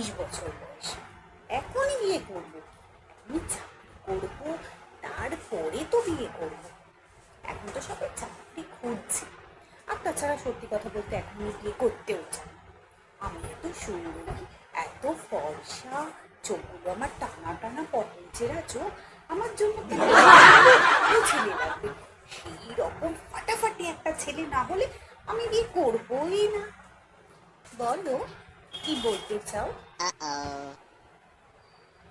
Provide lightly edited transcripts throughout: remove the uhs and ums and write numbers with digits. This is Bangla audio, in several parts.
30 বছর বয়স, এখনই বিয়ে করবো, এখনই চাকরি করবো, তারপরে তো বিয়ে করবো। এখন তো সবাই চাকরি খুঁজছে, আর তাছাড়া সত্যি কথা বলতে এখন আমি বিয়ে করতেও চাই। আমি এত সুন্দরী, এত ফর্সা, চোখগুলো আমার টানা টানা পটল চেরা চোখ, আমার জন্য ছেলে লাগবে। সেই রকম ফাটাফাটি একটা ছেলে না হলে আমি বিয়ে করবোই না। বলো, কি বলতে চাও?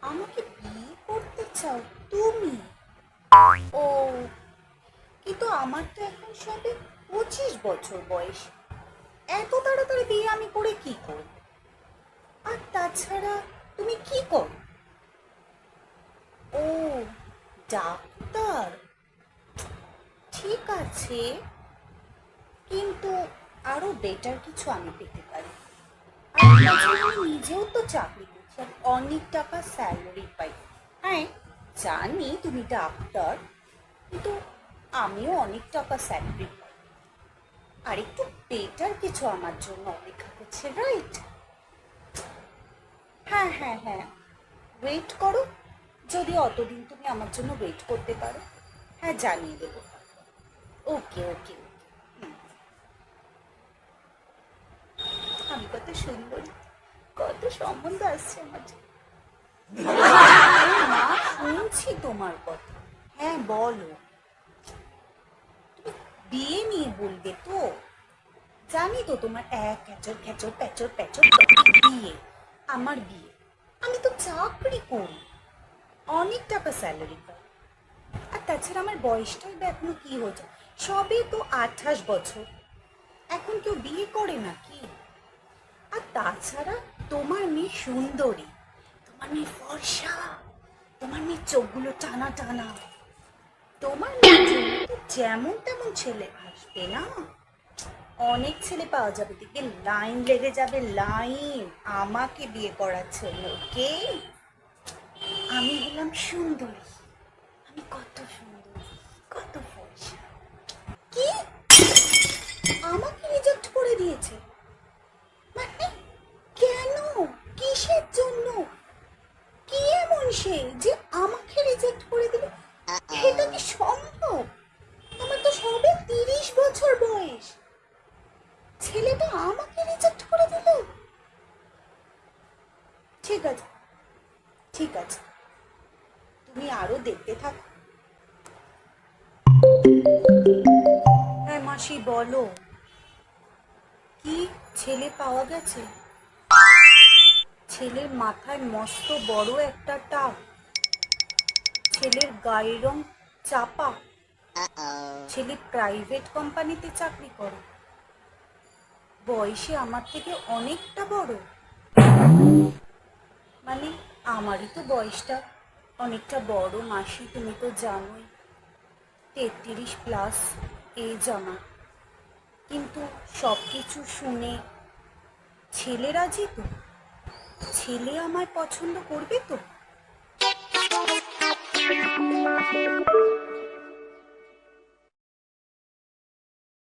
আমাকে বিয়ে করতে চাও তুমি? ও, কিন্তু আমার তো এখন সবে 25 বছর বয়স, এত তাড়াতাড়ি বিয়ে আমি করে কি করব? আর তাছাড়া তুমি কি করো? ও, ডাক্তার। ঠিক আছে, কিন্তু আরো বেটার কিছু আমি পেতে পারি। আর তাছাড়া আমি নিজেও তো চাকরি করছি, আর অনেক টাকা স্যালারি পাই। হ্যাঁ, জানি তুমি ডাক্তার, কিন্তু আমিও অনেক টাকা স্যালারি পাই। আর একটু বেটার কিছু আমার জন্য অপেক্ষা করছে, রাইট? হ্যাঁ হ্যাঁ হ্যাঁ, ওয়েট করো। যদি অতদিন তুমি আমার জন্য ওয়েট করতে পারো, হ্যাঁ জানিয়ে দেবো। ওকে ওকে ওকে। আমি কত সুন্দরী, কত সম্বন্ধ আসছে আমার জন্য। মা, শুনছি তোমার কথা। হ্যাঁ বলো, তুমি বিয়ে নিয়ে বলবে তো? জানি তো তোমার এক খেচর খেচর প্যাচর প্যাচর বিয়ে। আমার বিয়ে, আমি তো চাকরি করি, অনেক টাকা স্যালারি পাই। আর তাছাড়া আমার বয়সটাই বা এখনো কি হচ্ছে, সবে তো 28 বছর। এখন কেউ বিয়ে করে নাকি? আর তাছাড়া তোমার মেয়ে সুন্দরী, তোমার মেয়ে ফর্সা, তোমার মেয়ে চোখগুলো টানা টানা, তোমার মেয়ের জন্য তো যেমন তেমন ছেলে আসবে না, অনেক ছেলে পাওয়া যাবে, দেখবে লাইন লেগে যাবে, লাইন আমাকে বিয়ে করার জন্য। ওকে, আমি হলাম সুন্দরী, আমি কত সুন্দরী, কত ফর্সা। কি, আমাকে রিজেক্ট করে দিয়েছে? মানে কেন, কিসের জন্য, কি এমন সে যে আমাকে রিজেক্ট করে দিল? এটা কি সম্ভব? আমার তো সবে 30 বছর বয়স, ছেলেটা আমাকে রিজেক্ট করে দিল। ঠিক আছে ঠিক আছে, তুমি আরো দেখতে থাকো। হ্যাঁ মাসি বলো, কি ছেলে পাওয়া গেছে? ছেলের মাথায় মস্ত বড় একটা টাক, ছেলের গায়ের রং চাপা, ছেলে প্রাইভেট কোম্পানিতে চাকরি করে, বয়সে আমার থেকে অনেকটা বড়। মানে আমারই তো বয়সটা অনেকটা বড় মাসি, তুমি তো জানোই 33+ এজ আমার। কিন্তু সব কিছু শুনে ছেলে রাজি তো? ছেলে আমায় পছন্দ করবে তো?